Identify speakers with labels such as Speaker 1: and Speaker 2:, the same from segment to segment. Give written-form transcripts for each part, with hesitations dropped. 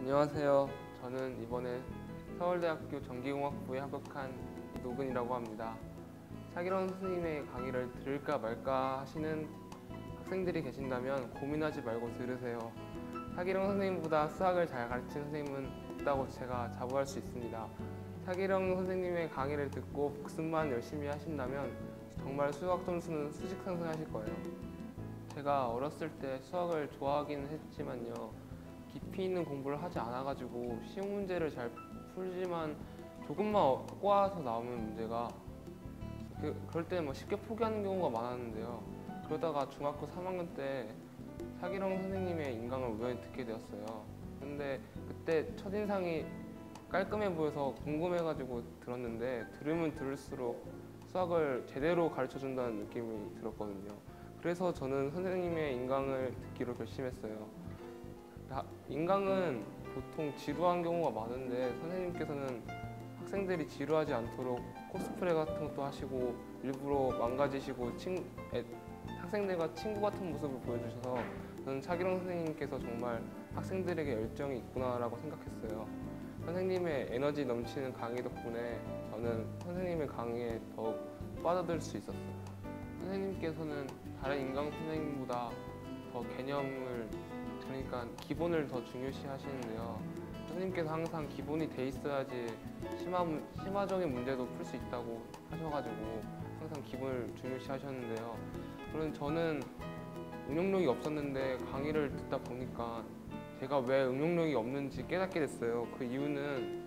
Speaker 1: 안녕하세요. 저는 이번에 서울대학교 전기공학부에 합격한 이노근이라고 합니다. 차기령 선생님의 강의를 들을까 말까 하시는 학생들이 계신다면 고민하지 말고 들으세요. 차기령 선생님보다 수학을 잘 가르치는 선생님은 없다고 제가 자부할 수 있습니다. 차기령 선생님의 강의를 듣고 복습만 열심히 하신다면 정말 수학 점수는 수직 상승하실 거예요. 제가 어렸을 때 수학을 좋아하기는 했지만요, 깊이 있는 공부를 하지 않아가지고 시험 문제를 잘 풀지만 조금만 꼬아서 나오는 문제가 그럴 때는 쉽게 포기하는 경우가 많았는데요. 그러다가 중학교 3학년 때 차기령 선생님의 인강을 우연히 듣게 되었어요. 근데 그때 첫인상이 깔끔해 보여서 궁금해가지고 들었는데 들으면 들을수록 수학을 제대로 가르쳐준다는 느낌이 들었거든요. 그래서 저는 선생님의 인강을 듣기로 결심했어요. 인강은 보통 지루한 경우가 많은데 선생님께서는 학생들이 지루하지 않도록 코스프레 같은 것도 하시고 일부러 망가지시고 학생들과 친구 같은 모습을 보여주셔서 저는 차기령 선생님께서 정말 학생들에게 열정이 있구나라고 생각했어요. 선생님의 에너지 넘치는 강의 덕분에 저는 선생님의 강의에 더욱 빠져들 수 있었어요. 선생님께서는 다른 인강 선생님보다 더 개념을, 그러니까 기본을 더 중요시 하시는데요. 선생님께서 항상 기본이 돼 있어야지 심화적인 문제도 풀 수 있다고 하셔가지고 항상 기본을 중요시 하셨는데요. 그런 저는 응용력이 없었는데 강의를 듣다 보니까 제가 왜 응용력이 없는지 깨닫게 됐어요. 그 이유는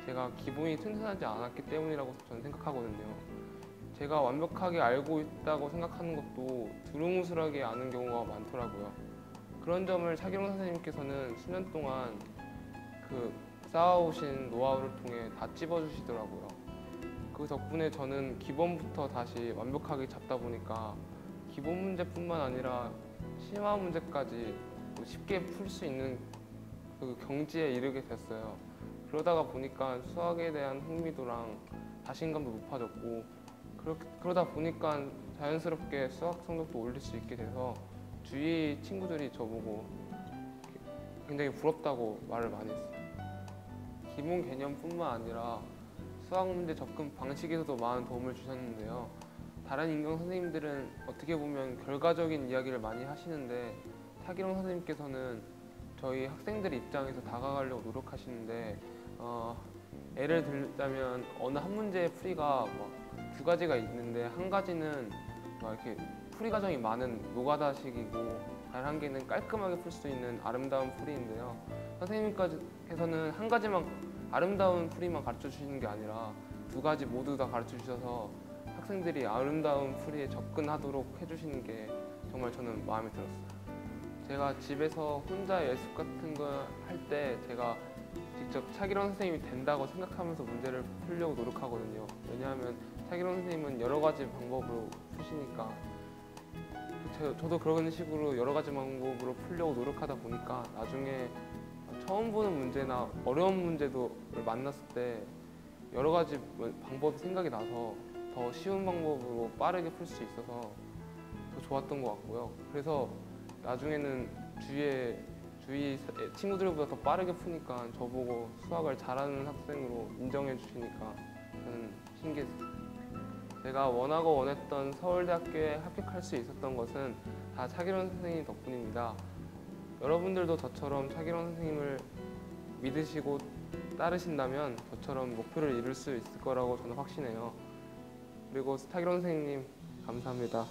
Speaker 1: 제가 기본이 튼튼하지 않았기 때문이라고 저는 생각하거든요. 제가 완벽하게 알고 있다고 생각하는 것도 두루뭉술하게 아는 경우가 많더라고요. 그런 점을 차기령 선생님께서는 수년 동안 쌓아오신 노하우를 통해 다 찝어주시더라고요. 그 덕분에 저는 기본부터 다시 완벽하게 잡다 보니까 기본 문제뿐만 아니라 심화 문제까지 쉽게 풀 수 있는 그 경지에 이르게 됐어요. 그러다가 보니까 수학에 대한 흥미도랑 자신감도 높아졌고 그러다 보니까 자연스럽게 수학 성적도 올릴 수 있게 돼서 주위 친구들이 저보고 굉장히 부럽다고 말을 많이 했어요. 기본 개념뿐만 아니라 수학 문제 접근 방식에서도 많은 도움을 주셨는데요. 다른 인강 선생님들은 어떻게 보면 결과적인 이야기를 많이 하시는데 차기령 선생님께서는 저희 학생들의 입장에서 다가가려고 노력하시는데 예를 들자면 어느 한 문제의 풀이가 두 가지가 있는데 한 가지는 이렇게 풀이 과정이 많은 노가다식이고 다른 한 개는 깔끔하게 풀 수 있는 아름다운 풀이인데요. 선생님께서는 한 가지만 아름다운 풀이만 가르쳐 주시는 게 아니라 두 가지 모두 다 가르쳐 주셔서 학생들이 아름다운 풀이에 접근하도록 해주시는 게 정말 저는 마음에 들었어요. 제가 집에서 혼자 예습 같은 거 할 때 제가 직접 차기령 선생님이 된다고 생각하면서 문제를 풀려고 노력하거든요. 왜냐하면 차기령 선생님은 여러 가지 방법으로 푸시니까 저도 그런 식으로 여러 가지 방법으로 풀려고 노력하다 보니까 나중에 처음 보는 문제나 어려운 문제를 만났을 때 여러 가지 방법이 생각이 나서 더 쉬운 방법으로 빠르게 풀 수 있어서 더 좋았던 것 같고요. 그래서 나중에는 주위 친구들보다 더 빠르게 푸니까 저보고 수학을 잘하는 학생으로 인정해 주시니까 저는 신기했어요. 제가 원하고 원했던 서울대학교에 합격할 수 있었던 것은 다 차기령 선생님 덕분입니다. 여러분들도 저처럼 차기령 선생님을 믿으시고 따르신다면 저처럼 목표를 이룰 수 있을 거라고 저는 확신해요. 그리고 차기령 선생님 감사합니다.